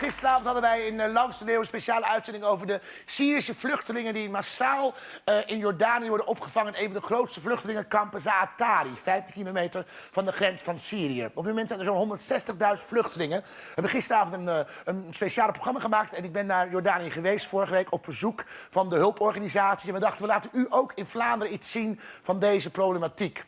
Gisteravond hadden wij in Langs de Leeuw een speciale uitzending over de Syrische vluchtelingen die massaal in Jordanië worden opgevangen in een van de grootste vluchtelingenkampen, Zaatari, 50 kilometer van de grens van Syrië. Op dit moment zijn er zo'n 160.000 vluchtelingen. We hebben gisteravond een speciale programma gemaakt en ik ben naar Jordanië geweest vorige week op verzoek van de hulporganisatie. En we dachten, we laten u ook in Vlaanderen iets zien van deze problematiek.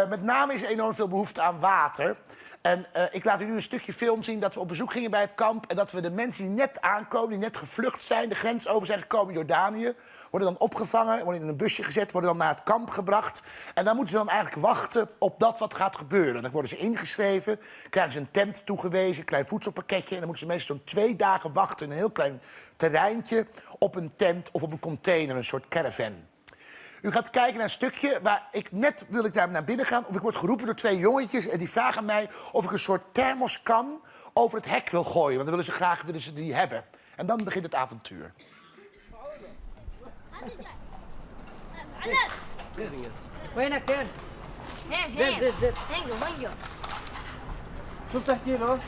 Met name is er enorm veel behoefte aan water. En ik laat u nu een stukje film zien dat we op bezoek gingen bij het kamp. En dat we de mensen die net aankomen, die net gevlucht zijn, de grens over zijn gekomen in Jordanië, worden dan opgevangen, worden in een busje gezet, worden dan naar het kamp gebracht. En dan moeten ze dan eigenlijk wachten op dat wat gaat gebeuren. Dan worden ze ingeschreven, krijgen ze een tent toegewezen, een klein voedselpakketje. En dan moeten ze meestal zo'n 2 dagen wachten in een heel klein terreintje op een tent of op een container, een soort caravan. U gaat kijken naar een stukje waar wil ik daar naar binnen gaan. Of ik word geroepen door 2 jongetjes en die vragen aan mij of ik een soort thermoskan over het hek wil gooien. Want dan willen ze die hebben. En dan begint het avontuur. وينك كان؟ هين هنجو شو بتحكي له؟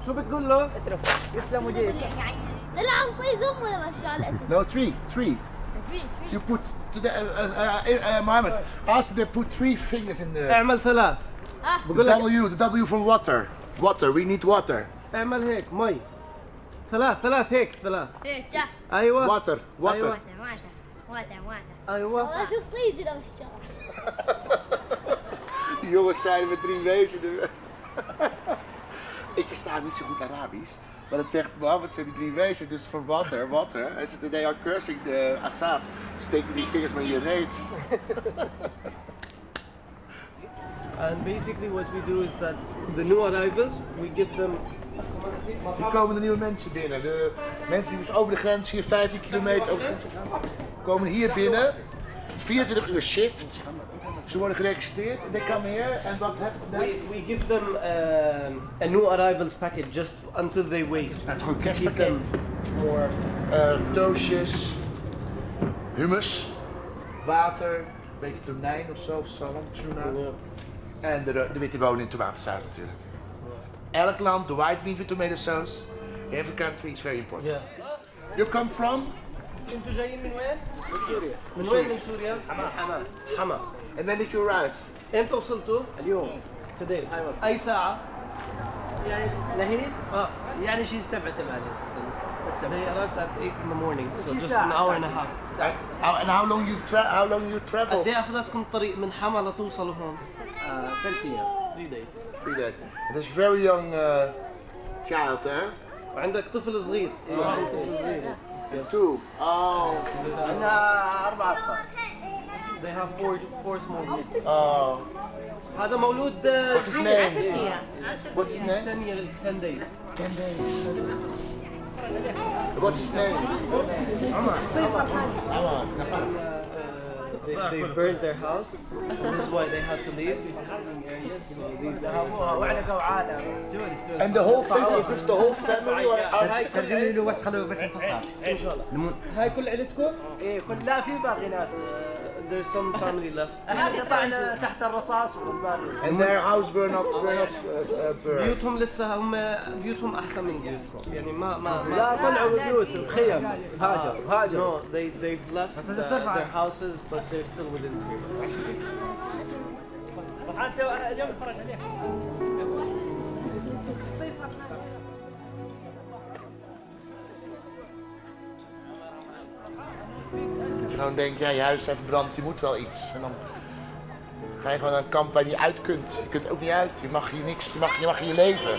شو بتقول له؟ يسلم وجهك. طلع عم طيز ولا مشى الاسد. No, 3. You put Mohammed, ask them to put 3 fingers in the اعمل 3. بقول لك the W from water. Water, we need water. اعمل هيك مي. 3 هيك 3. هيك جا. ايوه. Water. واتر. ايوه. والله شو طيز ولا مشى. Die jongens zeiden met 3 wezen. Ik versta niet zo goed Arabisch. Maar dat zegt Mohammed, zijn die 3 wezen, dus voor water. Hij zegt, they are cursing the Assad. Dus steek die vingers maar in je reet. And basically what we do is that the new arrivals, we give them. Hier komen de nieuwe mensen binnen. De mensen die dus over de grens, hier 15 kilometer over de grens komen hier binnen. 24 uur shift. Ze worden geregistreerd en they come here. And what happens next? We give them a new arrivals package just until they wait. Het gewoon Keep them kerstpakket. more. Doosjes, hummus, water, een beetje tonijn of zo, of salm, tuna. En de witte bonen in tomatensaus natuurlijk. Elk land, the white meat with tomato sauce. Every country is very important. Yeah. You come from? انتوا جايين من وين؟ من سوريا. من وين من سوريا؟ حما. And when did you arrive? امتى وصلتوا؟ اليوم. Today. أي ساعة؟ يعني لهين يعني شيء 7 8 بس They arrived at 8 in the morning, so شي just ساعة، an hour ساعة. and a half. And how long you traveled? قد ايه أخذتكم الطريق من حما لتوصلوا هون؟ 3 ايام. 3 days. 3 days. And this very young child, eh? وعندك طفل صغير. معهم طفل صغير. 2. Oh. عندنا 4 اطفال. They have four small kids. Oh. هذا مولود What's his name? What's his He's name? 10 days. 10 days. What's his name? Amar. They burned their house. This is why they had to leave areas. So these وعندنا وعالم. And the whole family, is this the whole family or ترجمي له بس خلوه بس انتصار. إن شاء الله. هاي كل عيلتكم؟ ايه لا في باقي ناس. There's some family left. هذا قطعنا تحت الرصاص والباقي. And their house were not burned. بيوتهم لسه هم بيوتهم أحسن من بيوتكم. يعني ما لا طلعوا بيوت خيم هاجروا. No, they've left their houses, but they're still within Syria. اليوم نتفرج عليها. Dan denk je, ja, je huis zijn verbrand, je moet wel iets. En dan ga je gewoon naar een kamp waar je niet uit kunt. Je kunt er ook niet uit. Je mag hier niks, je mag hier leven.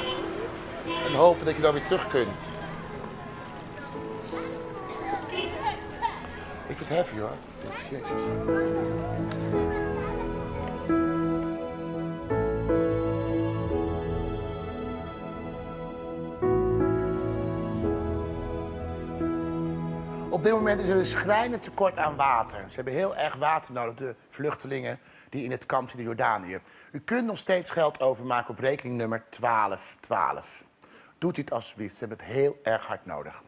En hopen dat je dan weer terug kunt. Ik vind het heavy hoor. Jezus. Op dit moment is er een schrijnend tekort aan water. Ze hebben heel erg water nodig, de vluchtelingen die in het kamp zitten in Jordanië. U kunt nog steeds geld overmaken op rekeningnummer 1212. Doet dit alsjeblieft, ze hebben het heel erg hard nodig.